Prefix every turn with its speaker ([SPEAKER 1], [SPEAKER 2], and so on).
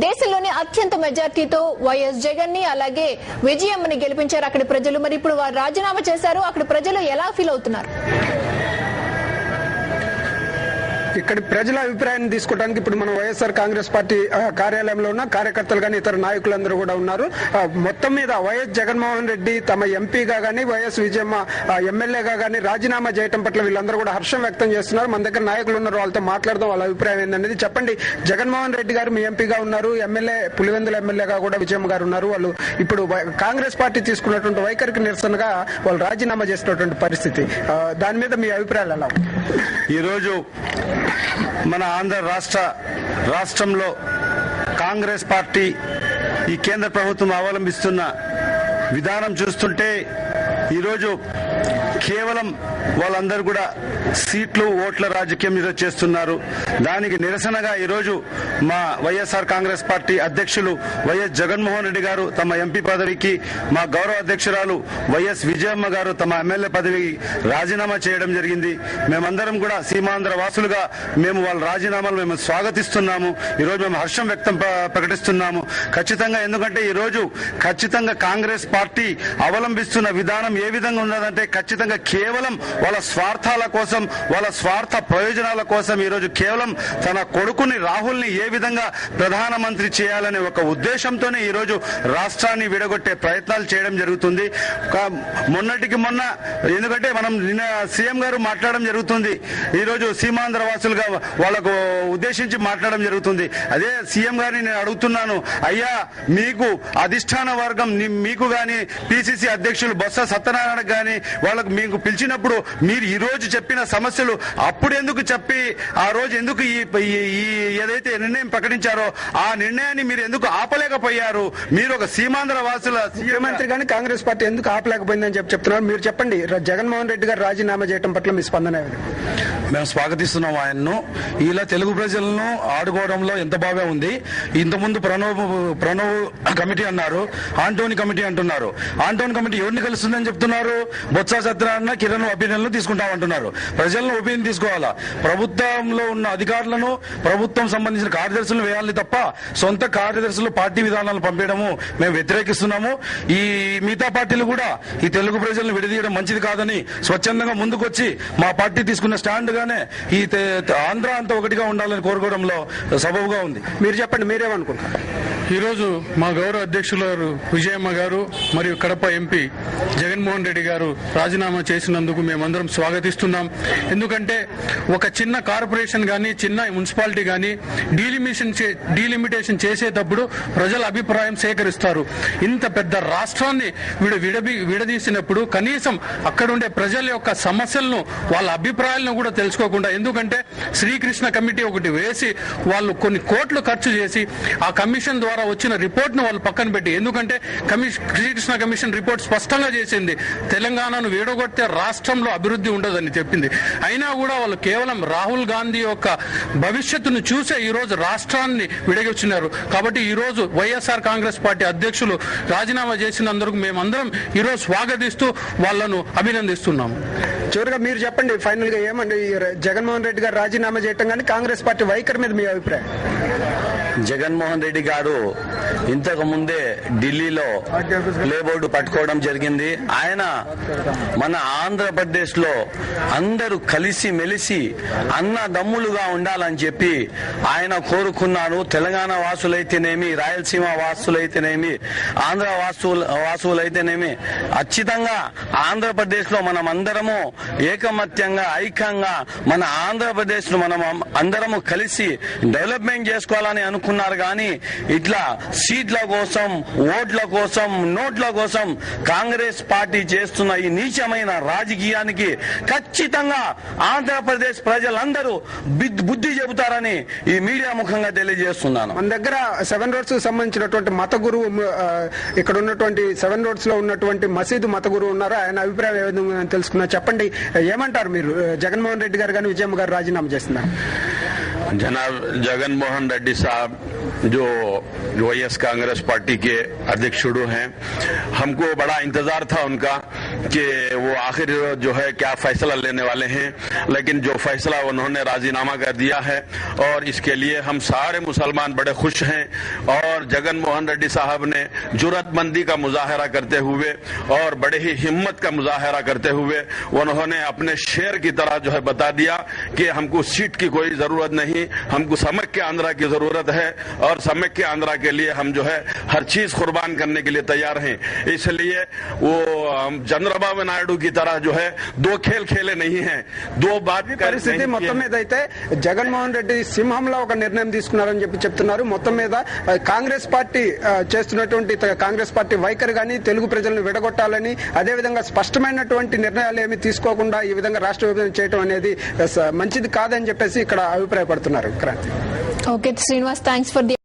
[SPEAKER 1] దేశంలోనే అత్యంత మెజార్టీతో వైఎస్ జగన్ ని అలాగే విజయమ్మని గెలిపించారు అక్కడి ప్రజలు. మరి ఇప్పుడు వారు రాజీనామా చేశారు. అక్కడ ప్రజలు ఎలా ఫీల్ అవుతున్నారు?
[SPEAKER 2] ఇక్కడ ప్రజల అభిప్రాయాన్ని తీసుకోవడానికి ఇప్పుడు మనం వైఎస్ఆర్ కాంగ్రెస్ పార్టీ కార్యాలయంలో ఉన్న కార్యకర్తలు కానీ ఇతర నాయకులందరూ కూడా ఉన్నారు. మొత్తం మీద వైఎస్ జగన్మోహన్ రెడ్డి తమ ఎంపీగా కానీ వైఎస్ విజయమ్మ ఎమ్మెల్యేగా కానీ రాజీనామా చేయడం పట్ల వీళ్ళందరూ కూడా హర్షం వ్యక్తం చేస్తున్నారు. మన దగ్గర నాయకులు ఉన్నారు, వాళ్ళతో మాట్లాడదాం. వాళ్ళ అభిప్రాయం ఏంటనేది చెప్పండి. జగన్మోహన్ రెడ్డి గారు మీ ఎంపీగా ఉన్నారు, ఎమ్మెల్యే పులివెందుల ఎమ్మెల్యేగా కూడా విజయమ్మ గారు ఉన్నారు. వాళ్ళు ఇప్పుడు కాంగ్రెస్ పార్టీ తీసుకున్నటువంటి వైఖరికి నిరసనగా వాళ్ళు రాజీనామా చేసినటువంటి పరిస్థితి, దాని మీద మీ అభిప్రాయాలు ఎలా?
[SPEAKER 3] ఈరోజు మన ఆంధ్ర రాష్ట్రంలో కాంగ్రెస్ పార్టీ ఈ కేంద్ర ప్రభుత్వం అవలంబిస్తున్న విధానం చూస్తుంటే ఈరోజు కేవలం వాళ్ళందరూ కూడా సీట్లు ఓట్ల రాజకీయం ఈరోజు చేస్తున్నారు. దానికి నిరసనగా ఈరోజు మా వైఎస్ఆర్ కాంగ్రెస్ పార్టీ అధ్యక్షులు వైఎస్ జగన్మోహన్ రెడ్డి గారు తమ ఎంపీ పదవికి, మా గౌరవ అధ్యక్షురాలు వైఎస్ విజయమ్మ గారు తమ ఎమ్మెల్యే పదవికి రాజీనామా చేయడం జరిగింది. మేమందరం కూడా సీమాంధ్ర వాసులుగా మేము వాళ్ళ రాజీనామాలు మేము స్వాగతిస్తున్నాము. ఈరోజు మేము హర్షం ప్రకటిస్తున్నాము ఖచ్చితంగా. ఎందుకంటే ఈరోజు ఖచ్చితంగా కాంగ్రెస్ పార్టీ అవలంబిస్తున్న విధానం ఏ విధంగా ఉన్నదంటే ఖచ్చితంగా కేవలం వాళ్ళ స్వార్థాల కోసం, వాళ్ళ స్వార్థ ప్రయోజనాల కోసం ఈరోజు కేవలం తన కొడుకుని రాహుల్ని ఏ విధంగా ప్రధానమంత్రి చేయాలనే ఒక ఉద్దేశంతోనే ఈరోజు రాష్ట్రాన్ని విడగొట్టే ప్రయత్నాలు చేయడం జరుగుతుంది. మొన్నటికి మొన్న ఎందుకంటే మనం నిన్న సీఎం గారు మాట్లాడడం జరుగుతుంది. ఈరోజు సీమాంధ్ర వాసులుగా వాళ్ళకు ఉద్దేశించి మాట్లాడడం జరుగుతుంది. అదే సీఎం గారిని నేను అడుగుతున్నాను, అయ్యా మీకు అధిష్టాన వర్గం మీకు గాని పిసిసి అధ్యక్షులు బొత్స సత్యనారాయణ గాని వాళ్ళకు మీకు పిలిచినప్పుడు మీరు ఈ రోజు చెప్పిన సమస్యలు అప్పుడు ఎందుకు చెప్పి ఆ రోజు ఎందుకు ఈ ఏదైతే నిర్ణయం ప్రకటించారో ఆ నిర్ణయాన్ని మీరు ఎందుకు ఆపలేకపోయారు? మీరు ఒక సీమాంధ్ర వాసుల
[SPEAKER 2] ముఖ్యమంత్రి గాని కాంగ్రెస్ పార్టీ ఎందుకు ఆపలేకపోయిందని చెప్తున్నారు. మీరు చెప్పండి, జగన్మోహన్ రెడ్డి గారు రాజీనామా చేయడం పట్ల మీ స్పందన?
[SPEAKER 4] మేము స్వాగతిస్తున్నాం ఆయన్ను. ఇలా తెలుగు ప్రజలను ఆడుకోవడంలో ఎంత బాగా ఉంది. ఇంతకుముందు ప్రణవ్ కమిటీ అన్నారు, ఆంటోని కమిటీ అంటున్నారు. ఆంటోని కమిటీ ఎవరిని కలుస్తుందని చెప్తున్నారు? బొత్స సత్యనారాయణ, కిరణ్ ఒపీనియన్లు తీసుకుంటామంటున్నారు. ప్రజలను ఒపీనియన్ తీసుకోవాలా? ప్రభుత్వంలో ఉన్న అధికారులను, ప్రభుత్వం సంబంధించిన కార్యదర్శులను వేయాలి తప్ప సొంత కార్యదర్శులు పార్టీ విధానాలను పంపించడము మేము వ్యతిరేకిస్తున్నాము. ఈ మిగతా పార్టీలు కూడా ఈ తెలుగు ప్రజలను విడదీయడం మంచిది కాదని స్వచ్ఛందంగా ముందుకొచ్చి మా పార్టీ తీసుకున్న స్టాండ్ గానే ఈ ఆంధ్ర అంతా ఒకటిగా ఉండాలని కోరుకోవడంలో సబబుగా ఉంది.
[SPEAKER 2] మీరు చెప్పండి, మీరేమనుకుంటారు?
[SPEAKER 5] ఈరోజు మా గౌరవ అధ్యక్షులు విజయమ్మ గారు మరియు కడప ఎంపీ జగన్మోహన్ రెడ్డి గారు రాజీనామా చేసినందుకు మేమందరం స్వాగతిస్తున్నాం. ఎందుకంటే ఒక చిన్న కార్పొరేషన్ గానీ, చిన్న మున్సిపాలిటీ గానీ డీలిమిటేషన్ చేసేటప్పుడు ప్రజల అభిప్రాయం సేకరిస్తారు. ఇంత పెద్ద రాష్ట్రాన్ని విడదీసినప్పుడు కనీసం అక్కడుండే ప్రజల యొక్క సమస్యలను, వాళ్ళ అభిప్రాయాలను కూడా తెలుసుకోకుండా, ఎందుకంటే శ్రీకృష్ణ కమిటీ ఒకటి వేసి వాళ్ళు కొన్ని కోట్లు ఖర్చు చేసి ఆ కమిషన్ ద్వారా వచ్చిన రిపోర్ట్ ను వాళ్ళు పక్కన పెట్టి, ఎందుకంటే శ్రీకృష్ణ కమిషన్ రిపోర్ట్ స్పష్టంగా చేసింది తెలంగాణను విడగొడితే రాష్ట్రంలో అభివృద్ధి ఉండదని చెప్పింది. అయినా కూడా వాళ్ళు కేవలం రాహుల్ గాంధీ యొక్క భవిష్యత్తును చూసే ఈ రోజు రాష్ట్రాన్ని విడగొచ్చినారు. కాబట్టి ఈ రోజు వైఎస్ఆర్ కాంగ్రెస్ పార్టీ అధ్యక్షులు రాజీనామా చేసినందుకు మేమందరం ఈ రోజు స్వాగతిస్తూ వాళ్లను అభినందిస్తున్నాము.
[SPEAKER 2] చివరిగా మీరు చెప్పండి, ఫైనల్ గా ఏమండి జగన్మోహన్ రెడ్డి గారు రాజీనామా చేయటం కానీ కాంగ్రెస్ పార్టీ వైఖరి మీద మీ అభిప్రాయం?
[SPEAKER 3] జగన్మోహన్ రెడ్డి గారు ఇంతకు ముందే ఢిల్లీలో ప్లే బోర్డు పట్టుకోవడం జరిగింది. ఆయన మన ఆంధ్రప్రదేశ్ లో అందరూ కలిసి మెలిసి అన్నదమ్ములుగా ఉండాలని చెప్పి ఆయన కోరుకున్నారు. తెలంగాణ వాసులైతేనేమి, రాయలసీమ వాసులైతేనేమి, ఆంధ్ర వాసులైతేనేమి ఖచ్చితంగా ఆంధ్రప్రదేశ్ లో మనం అందరము ఏకమత్యంగా, ఐక్యంగా మన ఆంధ్రప్రదేశ్ ను మనం అందరము కలిసి డెవలప్మెంట్ చేసుకోవాలని అనుకున్నారు. కానీ ఇట్లా సీట్ల కోసం, ఓట్ల కోసం, నోట్ల కోసం కాంగ్రెస్ పార్టీ చేస్తున్న ఈ నీచమైన రాజకీయానికి ఖచ్చితంగా ఆంధ్రప్రదేశ్ ప్రజలందరూ బుద్ధి చెబుతారని ఈ మీడియా ముఖంగా తెలియజేస్తున్నాను.
[SPEAKER 2] మన దగ్గర 7 రోడ్స్ సంబంధించినటువంటి మత గురువు, ఇక్కడ ఉన్నటువంటి 7 రోడ్స్ లో ఉన్నటువంటి మసీదు మత గురువు ఉన్నారు. ఆయన అభిప్రాయం ఏ విధంగా తెలుసుకున్నా చెప్పండి. ఏమంటారు మీరు? జగన్మోహన్ రెడ్డి గారు కానీ విజయమ్మ గారు రాజీనామా చేస్తున్నారు.
[SPEAKER 6] जनाब जगनमोहन रेड्डी साहब जो वाईएस कांग्रेस पार्टी के अध्यक्ष हैं, हमको बड़ा इंतजार था उनका कि वो आखिर जो है क्या फैसला लेने वाले हैं, लेकिन जो फैसला उन्होंने राजीनामा कर दिया है और इसके लिए हम सारे मुसलमान बड़े खुश हैं। और जगन मोहन रेड्डी साहब ने जुर्रतमंदी का मुजाहरा करते हुए और बड़े ही हिम्मत का मुजाहरा करते हुए उन्होंने अपने शेर की तरह जो है बता दिया कि हमको सीट की कोई जरूरत नहीं, हमको समक्य आंध्रा की जरूरत है और समक्य आंध्रा के लिए हम जो है हर चीज कुर्बान करने के लिए तैयार हैं। इसलिए वो चंद्रबाबु नायडू की तरह जो है दो खेल खेले नहीं हैं, दो बात
[SPEAKER 2] పరిస్థితి మొత్తం మీద అయితే జగన్మోహన్ రెడ్డి సింహంలో ఒక నిర్ణయం తీసుకున్నారని చెప్తున్నారు. మొత్తం మీద కాంగ్రెస్ పార్టీ చేస్తున్నటువంటి కాంగ్రెస్ పార్టీ వైఖరి గాని తెలుగు ప్రజలను విడగొట్టాలని, అదేవిధంగా స్పష్టమైనటువంటి నిర్ణయాలు ఏమి తీసుకోకుండా ఈ విధంగా రాష్ట్ర విభజన చేయడం అనేది మంచిది కాదని చెప్పేసి ఇక్కడ అభిప్రాయపడుతున్నారు. Kranti.
[SPEAKER 1] Okay Srinivas, thanks for the